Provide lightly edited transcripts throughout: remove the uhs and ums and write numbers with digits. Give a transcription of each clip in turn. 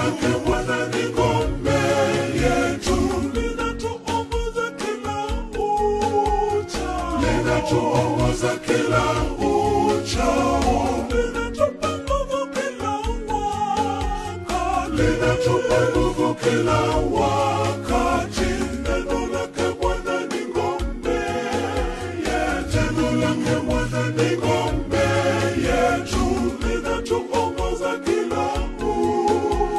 lake Bwana ni ngome yetu, linatuongoza kila uchao, linatuongoza kila uchao, linatupa nguvu kila wakati, linatupa nguvu kila wakati. Neno lake Bwana ni ngome yetu, neno lake Bwana ni ngome yetu, linatuongoza kila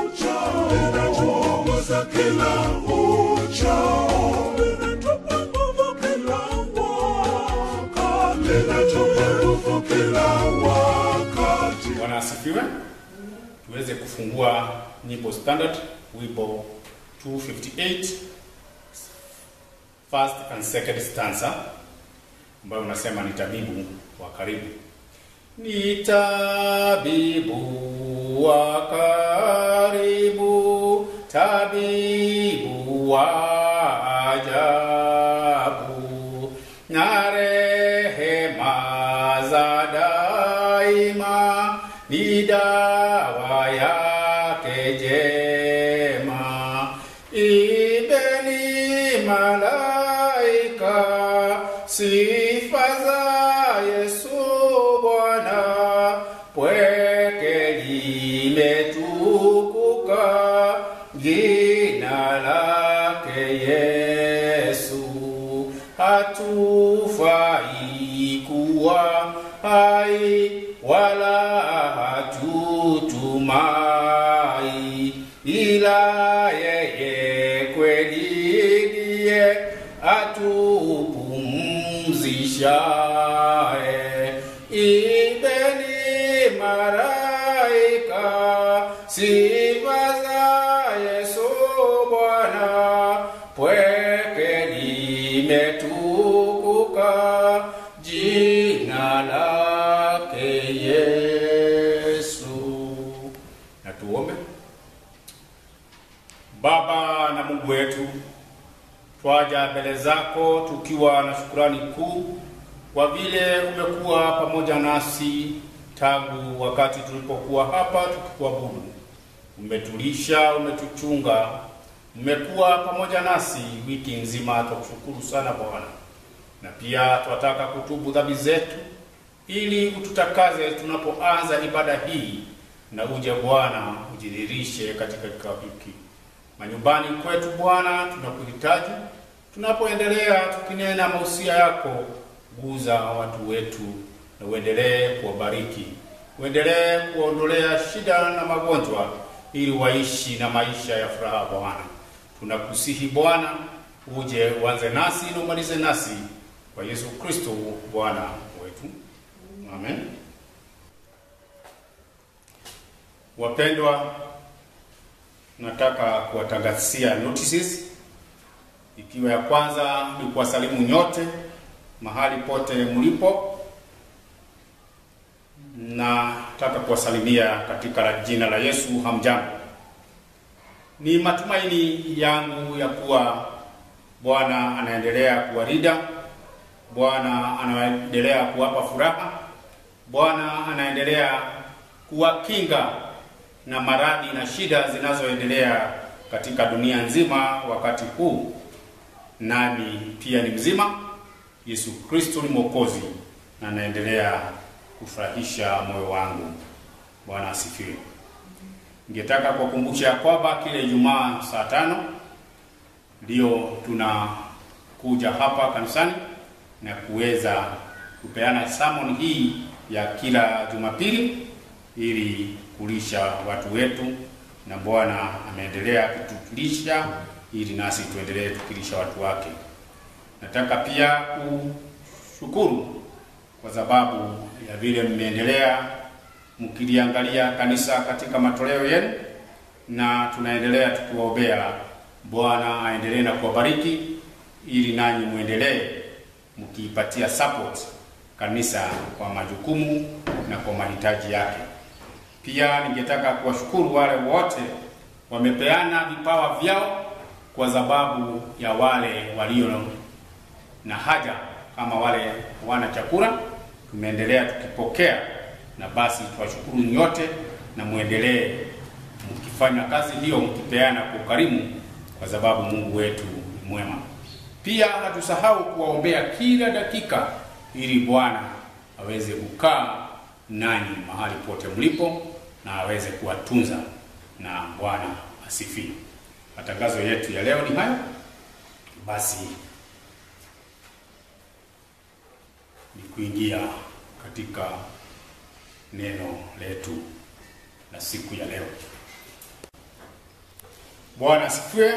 uchao, linatuongoza kila uchao, linatupa nguvu kila wakati, linatupa nguvu kila wakati. Bwana asifiwe. Tuweze kufungua nyimbo standard, wimbo 258, first and second stanza, ambayo unasema ni tabibu wa karibu. Ni tabibu wa karibu, tabibu wa ajabu, na rehema za daima ni dawa yake jema. Ibeni malaika sifa za Yesu Bwana, pweke limetukuka jina lake Yesu. Hatufai kuwa hai wala hatutumai, ila yeye kweli ndiye atupumzishaye. Ibeni malaika sifa za Yesu Bwana, pweke limetukuka jina lake Yesu. Na tuombe. Baba na Mungu wetu, twaja mbele zako tukiwa na shukrani kuu kwa vile umekuwa pamoja nasi tangu wakati tulipokuwa hapa tukikuabudu. Umetulisha, umetuchunga, umekuwa pamoja nasi wiki nzima. Tukushukuru sana Bwana. Na pia tunataka kutubu dhambi zetu ili ututakaze tunapoanza ibada hii, na uje Bwana ujidhihirishe katika kikao hiki. Manyumbani kwetu Bwana tunakuhitaji, tunapoendelea tukinena mausia yako, guza watu wetu na uendelee kuwabariki, uendelee kuondolea shida na magonjwa ili waishi na maisha ya furaha Bwana. Tunakusihi Bwana, uje uanze nasi na umalize nasi, kwa Yesu Kristo Bwana wetu. Amen. Wapendwa, nataka kuwatangazia notices. Ikiwa ya kwanza ni kuwasalimu nyote mahali pote mlipo. Nataka kuwasalimia katika jina la Yesu. Hamjambo. Ni matumaini yangu ya kuwa Bwana anaendelea kuwalinda, Bwana anaendelea kuwapa furaha, Bwana anaendelea kuwakinga na maradhi na shida zinazoendelea katika dunia nzima wakati huu. Nami pia ni mzima. Yesu Kristo ni Mwokozi na anaendelea kufurahisha moyo wangu. Bwana asifiwe. Ningetaka kukumbusha kwamba kile Ijumaa saa 5 ndio tunakuja hapa kanisani na kuweza kupeana sermon hii ya kila Jumapili ili kulisha watu wetu, na Bwana ameendelea kutulisha ili nasi tuendelee tukilisha watu wake. Nataka pia kushukuru kwa sababu ya vile mmeendelea mkiliangalia kanisa katika matoleo yenu, na tunaendelea tukiwaombea Bwana aendelee na kuwabariki ili nanyi muendelee mkiipatia support kanisa kwa majukumu na kwa mahitaji yake. Pia ningetaka kuwashukuru wale wote wamepeana vipawa vyao kwa sababu ya wale walio na haja, kama wale wana chakula tumeendelea tukipokea, na basi tuwashukuru nyote na muendelee mkifanya mkifanya kazi hiyo, mkipeana kwa ukarimu, kwa sababu Mungu wetu ni mwema. Pia hatusahau kuwaombea kila dakika, ili Bwana aweze kukaa nanyi mahali pote mlipo na aweze kuwatunza, na Bwana asifiwe. Matangazo yetu ya leo ni hayo. Basi ni kuingia katika neno letu la siku ya leo. Bwana asifiwe.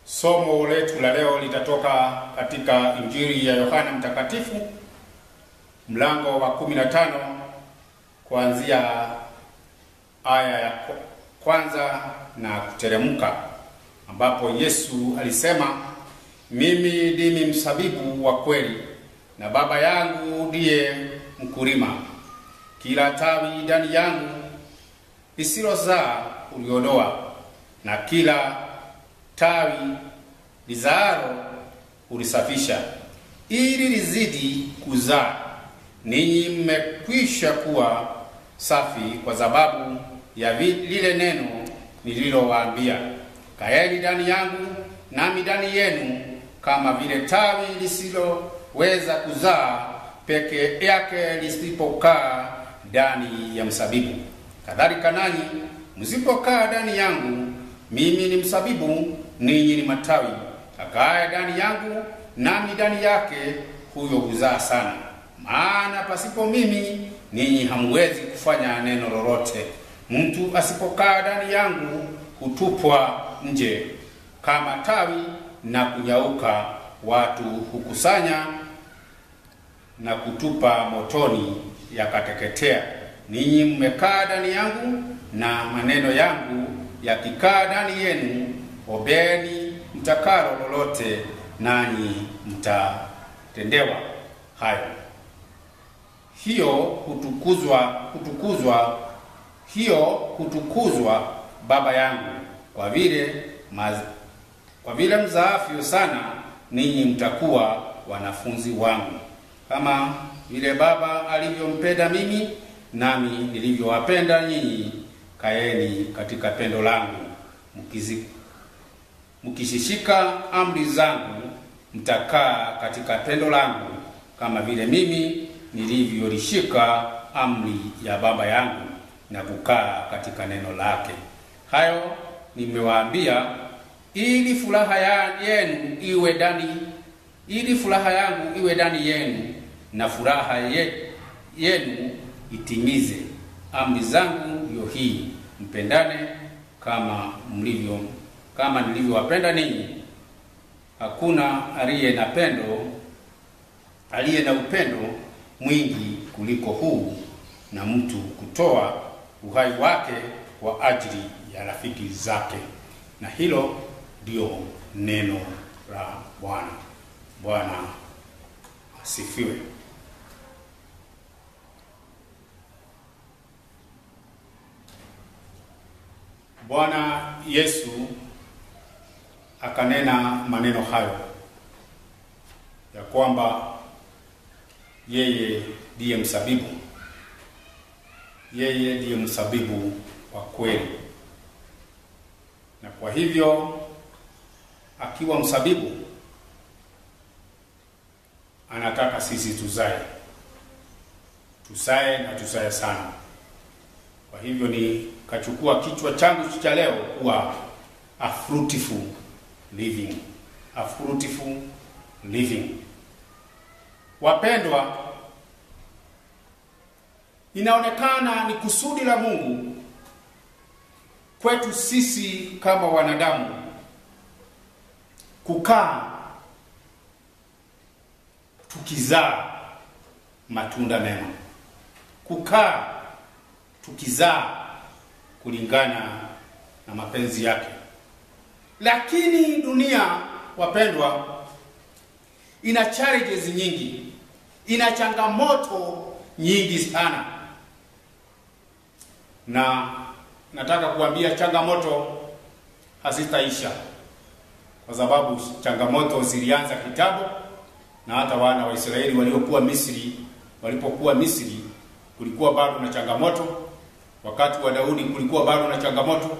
Somo letu la leo litatoka katika Injili ya Yohana Mtakatifu mlango wa 15 kuanzia aya ya kwanza na kuteremka, ambapo Yesu alisema, mimi ndimi mzabibu wa kweli na Baba yangu ndiye mkulima. Kila tawi ndani yangu lisilozaa uliondoa, na kila tawi lizaalo ulisafisha, ili lizidi kuzaa. Ninyi mmekwisha kuwa safi kwa sababu ya lile neno nililowaambia. Kaeni ndani yangu, nami ndani yenu. Kama vile tawi lisiloweza kuzaa peke yake lisipokaa ndani ya mzabibu, kadhalika nanyi msipokaa ndani yangu. Mimi ni mzabibu, ninyi ni matawi. Akae ndani yangu nami ndani yake, huyo huzaa sana. Maana pasipo mimi ninyi hamwezi kufanya neno lolote. Mtu asipokaa ndani yangu hutupwa nje kama tawi na kunyauka. Watu hukusanya na kutupa motoni, yakateketea. Ninyi mmekaa ndani yangu na maneno yangu yakikaa ndani yenu, ombeni mtakalo lolote, nanyi mtatendewa hayo. Hiyo hutukuzwa Baba yangu, kwa vile mzaavyo sana, ninyi mtakuwa wanafunzi wangu. Kama vile Baba alivyompenda mimi, nami nilivyowapenda nyinyi, kaeni katika pendo langu. Mkishishika amri zangu, mtakaa katika pendo langu, kama vile mimi nilivyolishika amri ya Baba yangu na kukaa katika neno lake. Hayo nimewaambia ili furaha yangu iwe ndani yenu, na furaha yenu itimize. Amri zangu ndio hii, mpendane kama nilivyowapenda ninyi. Hakuna aliye na upendo mwingi kuliko huu, na mtu kutoa uhai wake kwa ajili ya rafiki zake. Na hilo ndio neno la Bwana. Bwana asifiwe. Bwana Yesu akanena maneno hayo ya kwamba yeye ndiye mzabibu. Yeye ndiye mzabibu wa kweli. Na kwa hivyo akiwa mzabibu, anataka sisi tuzae na tuzae sana. Kwa hivyo nikachukua kichwa changu cha leo kuwa a fruitful living. A fruitful living. Wapendwa, inaonekana ni kusudi la Mungu kwetu sisi kama wanadamu kukaa tukizaa matunda mema, kukaa tukizaa kulingana na mapenzi yake. Lakini dunia, wapendwa, ina challenges nyingi, ina changamoto nyingi sana. Na nataka kuambia changamoto hazitaisha, kwa sababu changamoto zilianza kitambo, na hata wana wa Israeli walipokuwa Misri kulikuwa bado na changamoto. Wakati wa Daudi kulikuwa bado na changamoto.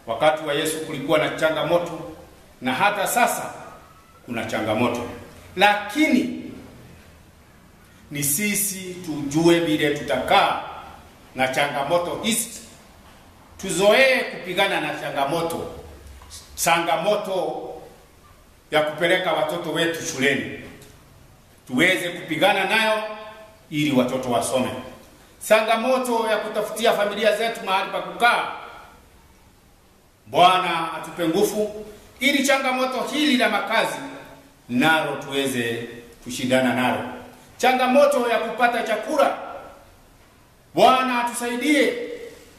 Wakati wa Yesu kulikuwa na changamoto, na hata sasa kuna changamoto, lakini ni sisi tujue vile tutakaa na changamoto hizi. Tuzoee kupigana na changamoto ya kupeleka watoto wetu shuleni, tuweze kupigana nayo ili watoto wasome. Changamoto ya kutafutia familia zetu mahali pa kukaa, Bwana atupe nguvu ili changamoto hili la makazi nalo tuweze kushindana nalo. Changamoto ya kupata chakula, Bwana atusaidie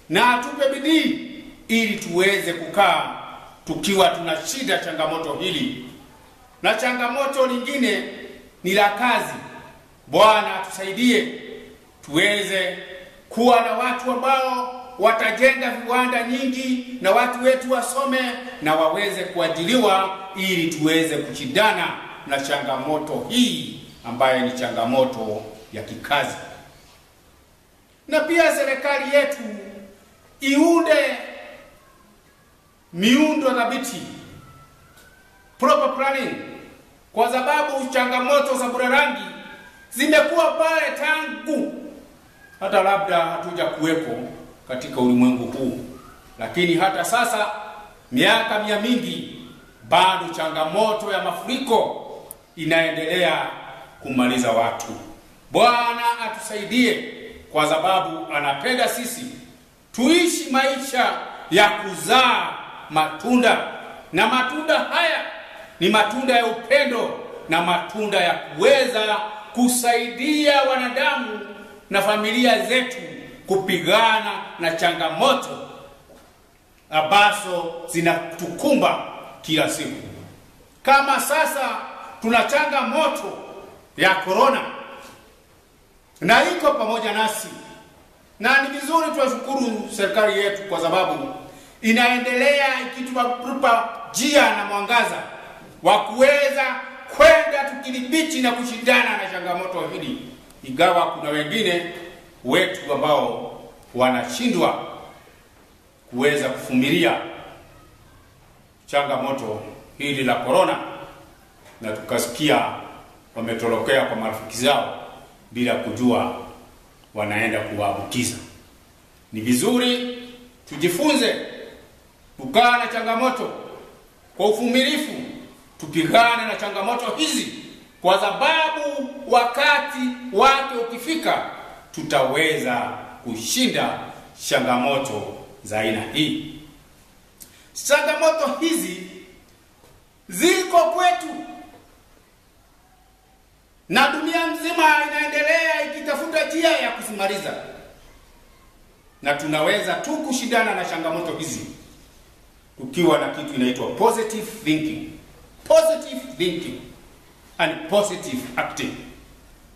na atupe bidii ili tuweze kukaa tukiwa tunashinda changamoto hili. Na changamoto lingine ni la kazi. Bwana atusaidie tuweze kuwa na watu ambao watajenga viwanda nyingi na watu wetu wasome na waweze kuajiliwa ili tuweze kushindana na changamoto hii ambayo ni changamoto ya kikazi. Na pia serikali yetu iunde miundo dhabiti, proper planning, kwa sababu changamoto za Budalangi zimekuwa pale tangu hata labda hatuja kuwepo katika ulimwengu huu, lakini hata sasa miaka mingi bado changamoto ya mafuriko inaendelea kumaliza watu. Bwana atusaidie, kwa sababu anapenda sisi tuishi maisha ya kuzaa matunda, na matunda haya ni matunda ya upendo na matunda ya kuweza kusaidia wanadamu na familia zetu kupigana na changamoto ambazo zinatukumba kila siku. Kama sasa tuna changamoto ya corona na iko pamoja nasi, na ni vizuri tuwashukuru serikali yetu kwa sababu inaendelea ikitupa njia na mwangaza wa kuweza kwenda tukidhibiti na kushindana na changamoto hili, ingawa kuna wengine wetu ambao wanashindwa kuweza kuvumilia changamoto hili la corona, na tukasikia wametorokea kwa marafiki zao bila kujua wanaenda kuwaambukiza. Ni vizuri tujifunze kukaa na changamoto kwa uvumilivu, tupigane na changamoto hizi, kwa sababu wakati wake ukifika tutaweza kushinda changamoto za aina hii. Changamoto hizi ziko kwetu na dunia mzima inaendelea ikitafuta njia ya kusimaliza, na tunaweza tu kushindana na changamoto hizi tukiwa na kitu inaitwa positive thinking and positive acting.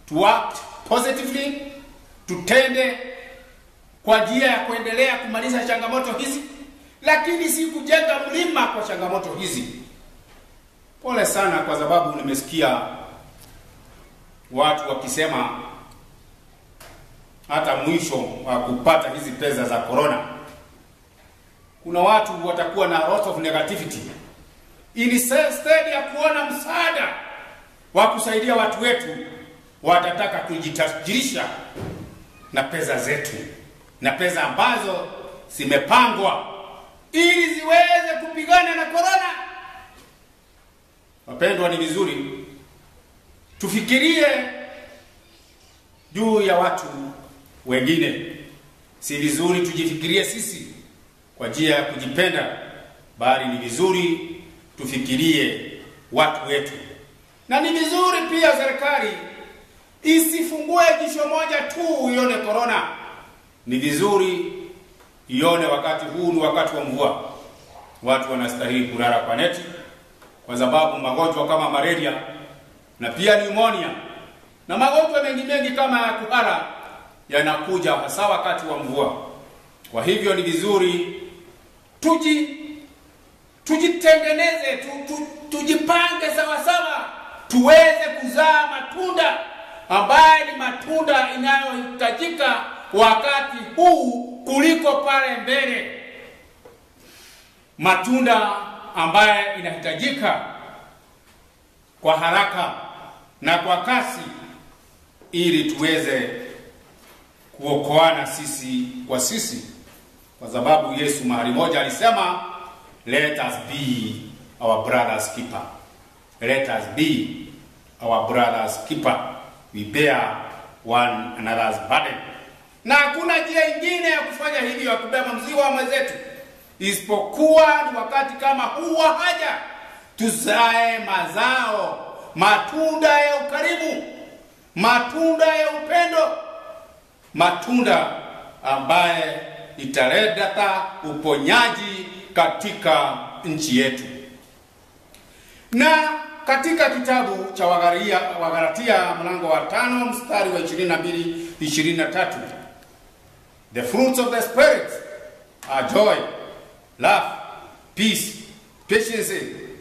To act positively, tutende kwa njia ya kuendelea kumaliza changamoto hizi, lakini si kujenga mlima kwa changamoto hizi. Pole sana, kwa sababu nimesikia watu wakisema hata mwisho wa kupata hizi pesa za corona, kuna watu watakuwa na lot of negativity instead ya kuona msaada wa kusaidia watu wetu, watataka kujitajirisha na pesa zetu, na pesa ambazo zimepangwa ili ziweze kupigana na corona. Wapendwa, ni vizuri tufikirie juu ya watu wengine. Si vizuri tujifikirie sisi kwa njia ya kujipenda, bali ni vizuri tufikirie watu wetu. Na ni vizuri pia serikali isifungue jicho moja tu ione corona. Ni vizuri ione wakati huu ni wakati wa mvua, watu wanastahili kulala kwa neti, kwa sababu magonjwa kama malaria na pia pneumonia na magonjwa mengi kama ya kuhara yanakuja hasa wakati wa mvua. Kwa hivyo ni vizuri tujitengeneze, tujipange sawa tuweze kuzaa matunda ambaye ni matunda inayohitajika wakati huu kuliko pale mbele. matunda ambaye inahitajika kwa haraka na kwa kasi, ili tuweze kuokoana sisi kwa sisi, kwa sababu Yesu mahali moja alisema, let us be our brother's keeper. Let us be our brother's keeper. We bear one another's burden. Na hakuna njia ingine ya kufanya hivyo, ya kubeba mzigo wa mwenzetu, isipokuwa ni wakati kama huu wa haja, tuzae mazao, matunda ya ukarimu, matunda ya upendo, matunda ambaye italeta uponyaji katika nchi yetu. Na katika kitabu cha Wagalatia mlango wa 5 mstari wa 22-23, the fruits of the Spirit are joy, love, peace, patience,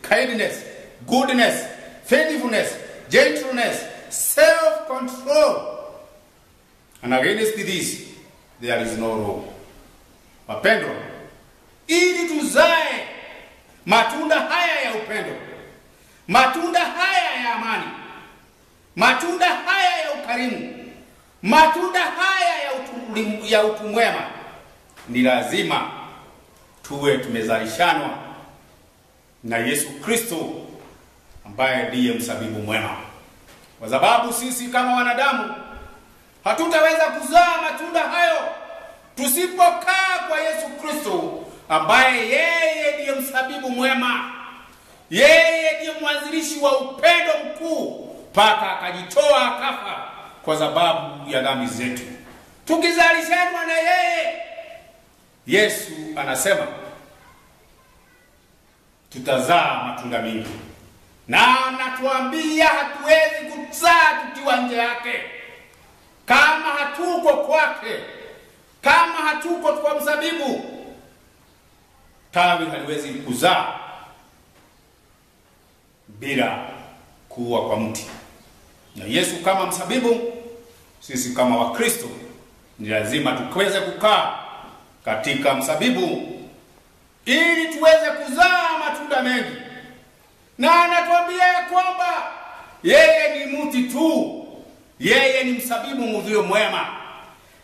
kindness, goodness, faithfulness, gentleness, self-control. And against this there is no law. Wapendwa, ili tuzae matunda haya ya upendo, matunda haya ya amani, matunda haya ya ukarimu, matunda haya ya utu mwema, ni lazima tuwe tumezalishanwa na Yesu Kristo ambaye ndiye mzabibu mwema. Kwa sababu sisi kama wanadamu hatutaweza kuzaa matunda hayo tusipokaa kwa Yesu Kristo ambaye yeye ndiye mzabibu mwema. Yeye ndiye mwanzilishi wa upendo mkuu, mpaka akajitoa akafa kwa sababu ya dhambi zetu. Tukizalishana na yeye, Yesu anasema tutazaa matunda mengi. Na anatuambia hatuwezi kuzaa tukiwa nje yake. Kama hatuko kwake, kama hatuko kwa mzabibu, tawi haliwezi kuzaa bila kuwa kwa mti. Na Yesu kama mzabibu, sisi kama Wakristo ni lazima tuweze kukaa katika mzabibu ili tuweze kuzaa matunda mengi. Na anatuambia kwamba yeye ni mti tu, yeye ni mzabibu mzuri mwema,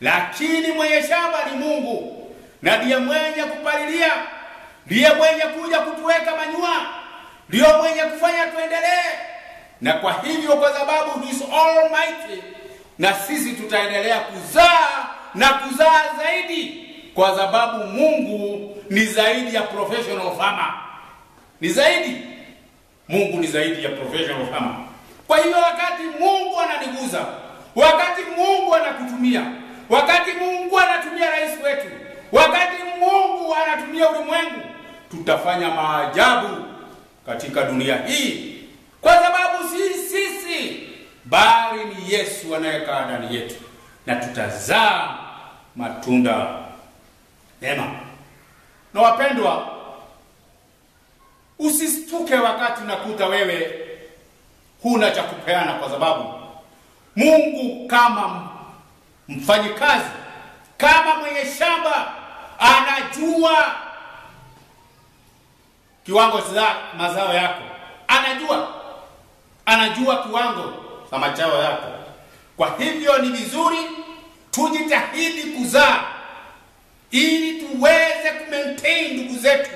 lakini mwenye shamba ni Mungu, na ndiye mwenye kupalilia, ndiye mwenye kuja kutuweka manyua, ndiye mwenye kufanya tuendelee. Na kwa hivyo, kwa sababu he is almighty, na sisi tutaendelea kuzaa na kuzaa zaidi, kwa sababu Mungu ni zaidi ya professional farmer. Ni zaidi. Mungu ni zaidi ya professional farmer. Kwa hiyo wakati Mungu ananiguza, wakati Mungu anakutumia, wakati Mungu anatumia rais wetu, wakati Mungu anatumia ulimwengu, tutafanya maajabu katika dunia hii, kwa sababu sisi bali ni Yesu anayekaa ndani yetu, na tutazaa matunda mema. Na wapendwa, usistuke wakati unakuta wewe huna cha kupeana, kwa sababu Mungu kama mfanyikazi, kama mwenye shamba, anajua kiwango cha mazao yako. Anajua kiwango cha mazao yako. Kwa hivyo ni vizuri tujitahidi kuzaa ili tuweze kumaintain ndugu zetu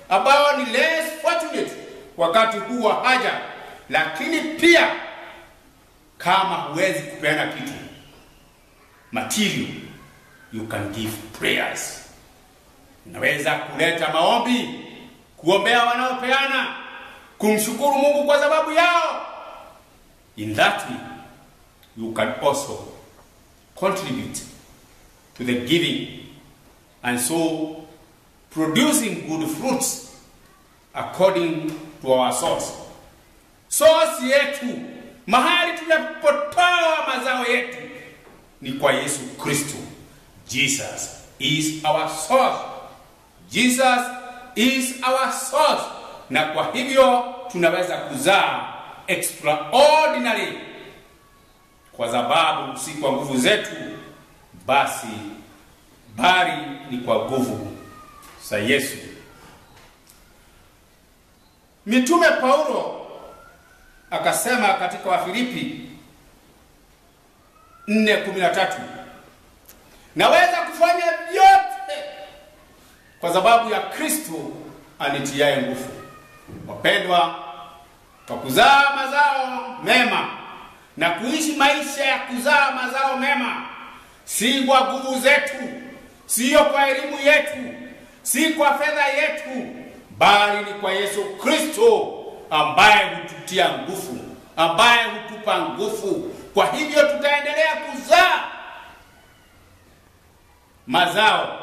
ambao ni less fortunate wakati huu wa haja. Lakini pia kama huwezi kupeana kitu material, you can give prayers. Unaweza kuleta maombi, kuombea wanaopeana, kumshukuru Mungu kwa sababu yao. In that way, you can also contribute to the giving, and so producing good fruits according to our source. Source yetu, mahali tunapotoa mazao yetu, ni kwa Yesu Kristo. Jesus is our source. Jesus is our source. Na kwa hivyo tunaweza kuzaa extraordinary, kwa sababu si kwa nguvu zetu basi, bali ni kwa nguvu za Yesu Mitume Paulo akasema katika Wafilipi 4:13, naweza kufanya vyote kwa sababu ya Kristo anitiaye nguvu. Wapendwa, kwa kuzaa mazao mema na kuishi maisha ya kuzaa mazao mema, si kwa nguvu zetu, sio kwa elimu yetu, si kwa fedha yetu, bali ni kwa Yesu Kristo ambaye hututia nguvu, ambaye hutupa nguvu. Kwa hivyo tutaendelea kuzaa mazao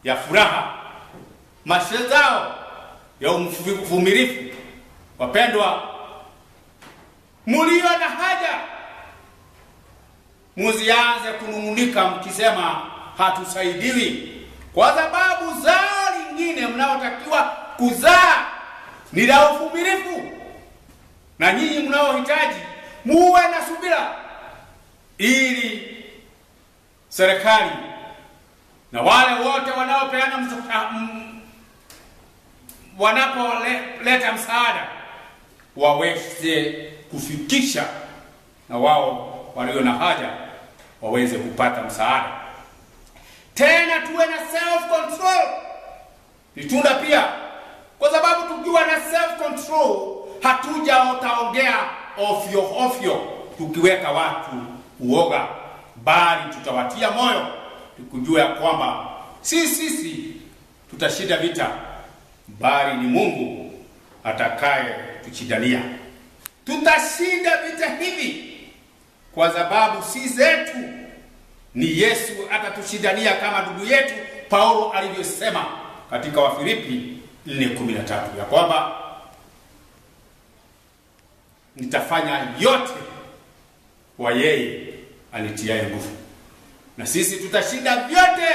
ya furaha, mazao ya uvumilivu. Wapendwa, mulio na haja, musianze kunung'unika mkisema hatusaidiwi, kwa sababu zao lingine mnaotakiwa kuzaa ni la uvumilivu. Na nyinyi mnaohitaji muwe na subira, ili serikali na wale wote wanaopeana wanapoleta msaada waweze kufikisha, na wao walio na haja waweze kupata msaada. Tena tuwe na self control, nitunda pia, kwa sababu tukiwa na self control hatujaongea ofyo tukiweka watu uoga, bali tutawatia moyo tukijua kwamba sisi tutashinda vita, bali ni Mungu atakaye tushindania. Tutashinda vita hivi kwa sababu si zetu, ni Yesu atatushindania, kama ndugu yetu Paulo alivyosema katika Wafilipi 4:13 ya kwamba nitafanya yote kwa yeye anitiaye nguvu. Na sisi tutashinda vyote.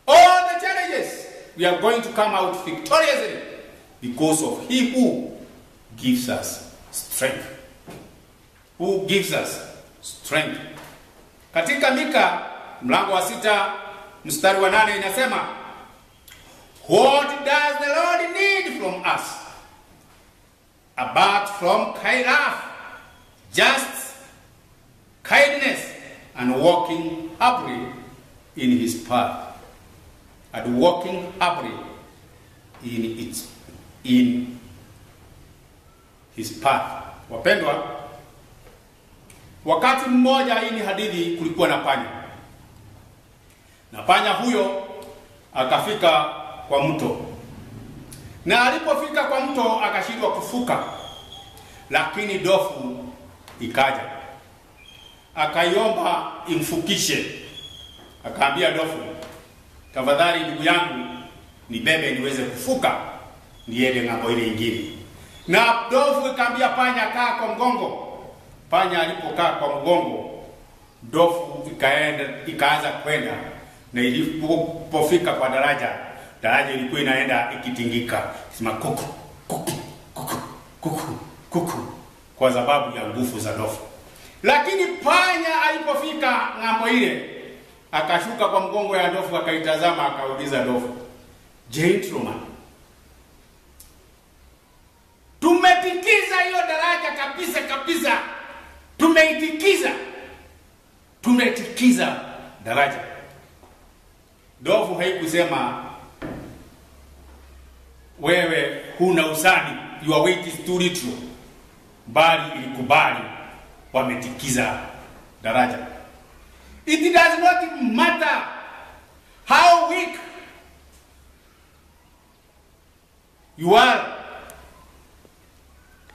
All the challenges, we are going to come out victoriously because of he who gives us strength. Who gives us strength. Katika Mika mlango wa 6 mstari wa 8 inasema, what does the Lord need from us? Apart from love, just kindness, and walking humbly in his path. And walking humbly in his path. Wapendwa, wakati mmoja, hii ni hadithi, kulikuwa na panya. Na panya huyo akafika kwa mto. Na alipofika kwa mto akashindwa kufuka. Lakini ndovu ikaja. Akaiomba imfukishe. Akaambia ndovu, tafadhali ndugu yangu, nibebe niweze kufuka niende ng'ambo ile nyingine. Na ndovu ikaambia panya, kaa kwa mgongo. Panya alipokaa kwa mgongo, ndovu ikaanza kwenda, na ilipofika kwa daraja ilikuwa inaenda ikitingika, sema kuku kuku kuku kuku kuku, kwa sababu ya nguvu za ndovu. Lakini panya alipofika ng'ambo ile, akashuka kwa mgongo ya ndovu, akaitazama, akauliza ndovu, gentleman, tumetikiza hiyo daraja kabisa, tumetikiza daraja. Ndovu haikusema wewe huna usani, your weight is too little, bali ilikubali wametikiza daraja. It does not matter how weak you are,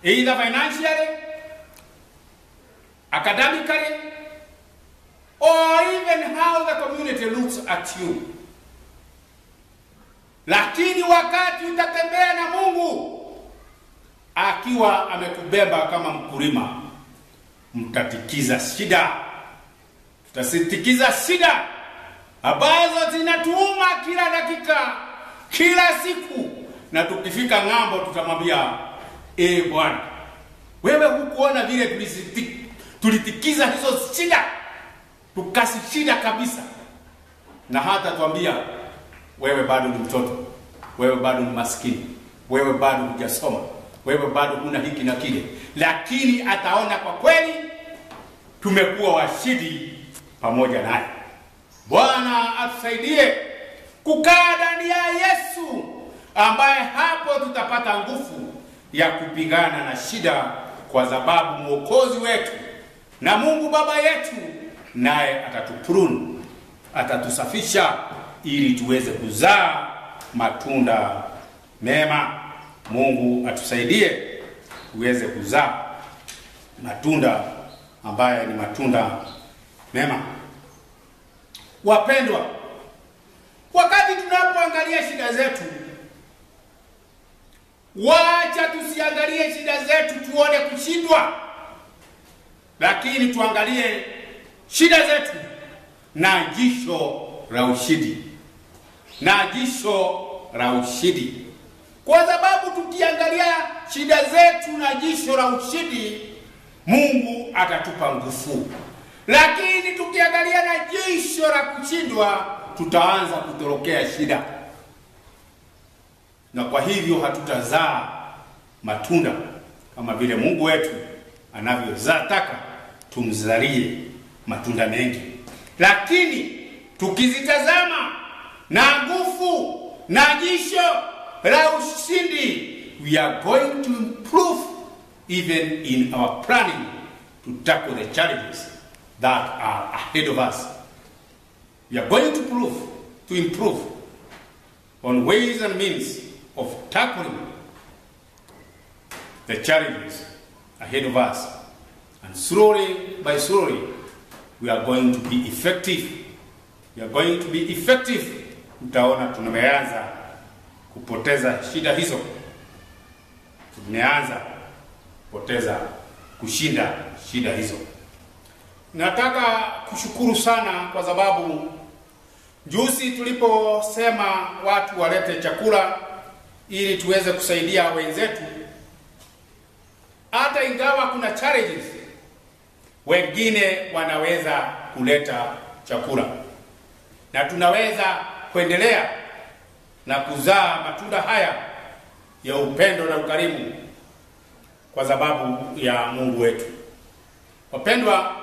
either financially, academically, or even how the community looks at you. Lakini wakati utatembea na Mungu akiwa amekubeba kama mkulima, mtatikiza shida. Tutasitikiza shida ambazo zinatuuma kila dakika, kila siku, na tukifika ng'ambo tutamwambia, Bwana, wewe hukuona vile tulitikiza hizo shida, tukashinda kabisa. Na hata tuambia, wewe bado ni mtoto, wewe bado ni maskini, wewe bado hujasoma, wewe bado huna hiki na kile, lakini ataona kwa kweli tumekuwa washindi pamoja naye. Bwana atusaidie kukaa ndani ya Yesu, ambaye hapo tutapata nguvu ya kupigana na shida, kwa sababu Mwokozi wetu na Mungu Baba yetu naye atatuprune, atatusafisha ili tuweze kuzaa matunda mema. Mungu atusaidie tuweze kuzaa matunda ambaye ni matunda mema. Wapendwa, wakati tunapoangalia shida zetu, wacha tusiangalie shida zetu tuone kushindwa, lakini tuangalie shida zetu na jisho la ushindi, na jisho la ushindi. Kwa sababu tukiangalia shida zetu na jisho la ushindi, Mungu atatupa nguvu. Lakini tukiangalia na jisho la kushindwa, tutaanza kutorokea shida, na kwa hivyo hatutazaa matunda kama vile Mungu wetu anavyozataka tumzalie matunda mengi. Lakini tukizitazama na nguvu na jisho la ushindi, we are going to improve even in our planning to tackle the challenges that are ahead of us. We are going to improve on ways and means of tackling the challenges ahead of us. And slowly by slowly, we are going to be effective. We are going to be effective. Utaona tumeanza kupoteza shida hizo. Tumeanza kupoteza kushinda shida hizo. Nataka kushukuru sana kwa sababu juzi tuliposema watu walete chakula ili tuweze kusaidia wenzetu, hata ingawa kuna challenges, wengine wanaweza kuleta chakula na tunaweza kuendelea na kuzaa matunda haya ya upendo na ukarimu kwa sababu ya Mungu wetu. Wapendwa,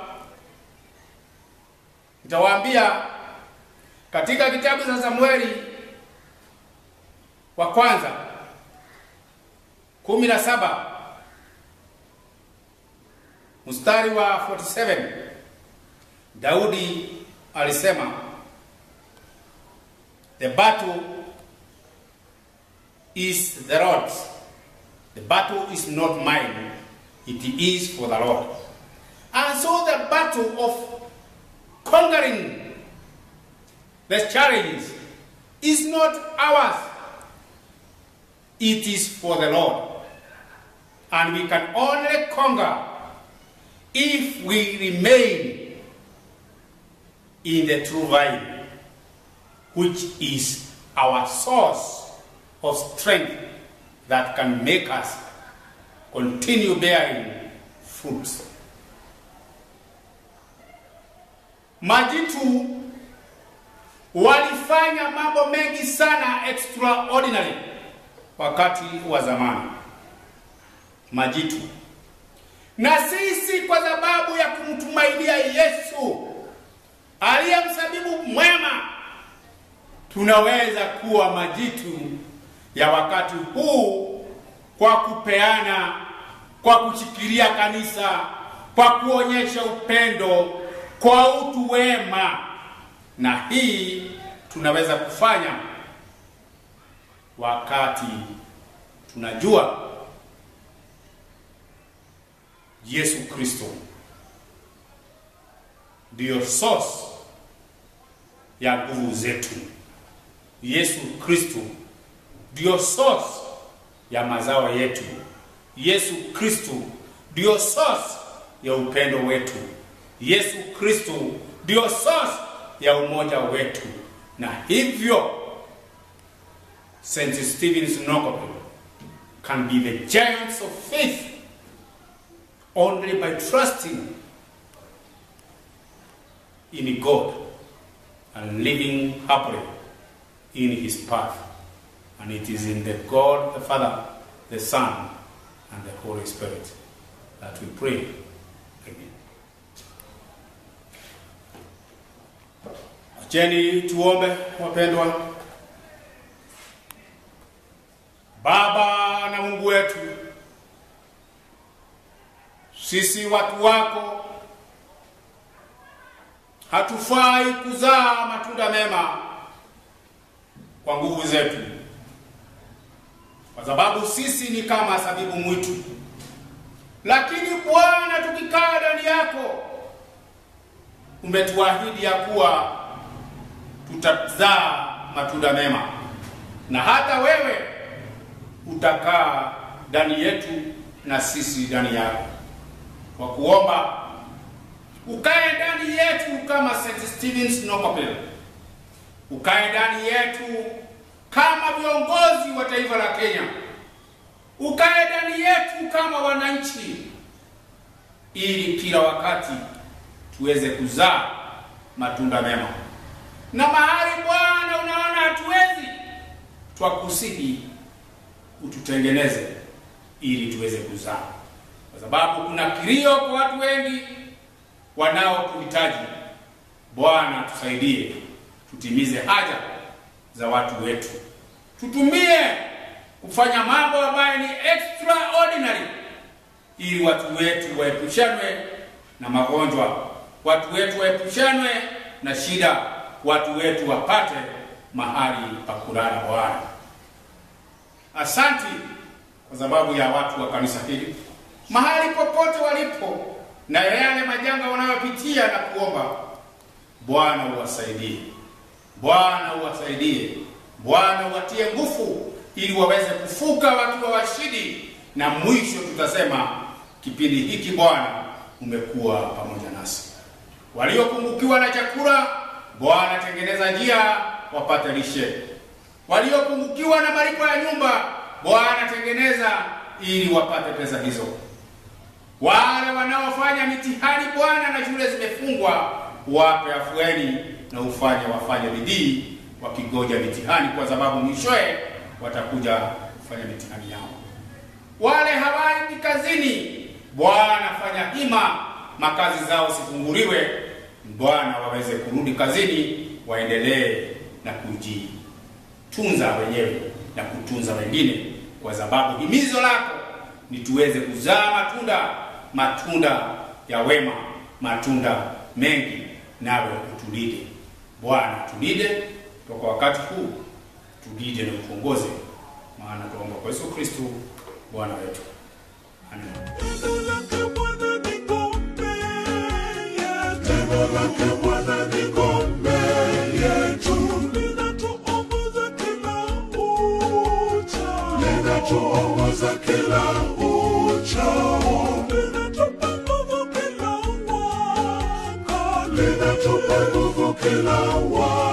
nitawaambia katika kitabu cha Samueli wa kwanza 17 mstari wa 47, Daudi alisema, the battle is the Lord's. The battle is not mine, it is for the Lord. And so the battle of conquering the challenges is not ours, it is for the Lord. And we can only conquer if we remain in the true vine, which is our source of strength that can make us continue bearing fruits. Majitu walifanya mambo mengi sana extraordinary wakati wa zamani. Majitu. Na sisi kwa sababu ya kumtumainia Yesu aliye mzabibu mwema, tunaweza kuwa majitu ya wakati huu kwa kupeana, kwa kushikilia kanisa, kwa kuonyesha upendo, kwa utu wema. Na hii tunaweza kufanya wakati tunajua Yesu Kristo ndio source ya nguvu zetu. Yesu Kristo ndio source ya mazao yetu. Yesu Kristo ndio source ya upendo wetu. Yesu Kristo ndio source ya umoja wetu. Na hivyo St. Stephen's Nokope can be the giants of faith only by trusting in God and living happily in his path. And it is in the God, the Father, the Son, and the Holy Spirit that we pray. Amen. Acheni tuombe, wapendwa. Baba na Mungu wetu, sisi watu wako hatufai kuzaa matunda mema kwa nguvu zetu, kwa sababu sisi ni kama zabibu mwitu. Lakini Bwana, tukikaa ndani yako, umetuahidi ya kuwa tutazaa matunda mema, na hata wewe utakaa ndani yetu na sisi ndani yako. Kwa kuomba ukae ndani yetu kama St. Stephen's Nokopil, ukae ndani yetu kama viongozi wa taifa la Kenya, ukae ndani yetu kama wananchi, ili kila wakati tuweze kuzaa matunda mema. Na mahali Bwana unaona hatuwezi, twakusihi ututengeneze ili tuweze kuzaa, kwa sababu kuna kilio kwa watu wengi wanaokuhitaji. Bwana, tusaidie tutimize haja za watu wetu, tutumie kufanya mambo ambayo ni extraordinary, ili watu wetu waepushanwe na magonjwa, watu wetu waepushanwe na shida, watu wetu wapate mahali pa kulala. Bwana, asanti kwa sababu ya watu wa kanisa hili mahali popote walipo na yale majanga wanayopitia, na kuomba Bwana uwasaidie, Bwana uwasaidie, Bwana uwatie nguvu ili waweze kufuka wakiwa washindi, na mwisho tutasema kipindi hiki Bwana umekuwa pamoja nasi. Waliopungukiwa na chakula, Bwana tengeneza njia wapate lishe. Waliopungukiwa na malipo ya nyumba, Bwana tengeneza ili wapate pesa hizo. Wale wanaofanya mitihani Bwana na shule zimefungwa, wape afueni na wafanye bidii wakigoja mitihani, kwa sababu mwishoe watakuja kufanya mitihani yao. Wale hawaendi kazini, Bwana fanya hima makazi zao sifunguliwe, Bwana waweze kurudi kazini, waendelee na kujitunza wenyewe na kutunza wengine, kwa sababu himizo lako ni tuweze kuzaa matunda ya wema, matunda mengi, nawe utulinde. Bwana, tulinde toka wakati huu, tulinde na utuongoze, maana tuomba kwa Yesu Kristo Bwana wetu. Amen. Linatuongoza kila uchao, linatupa nguvu kila wakati.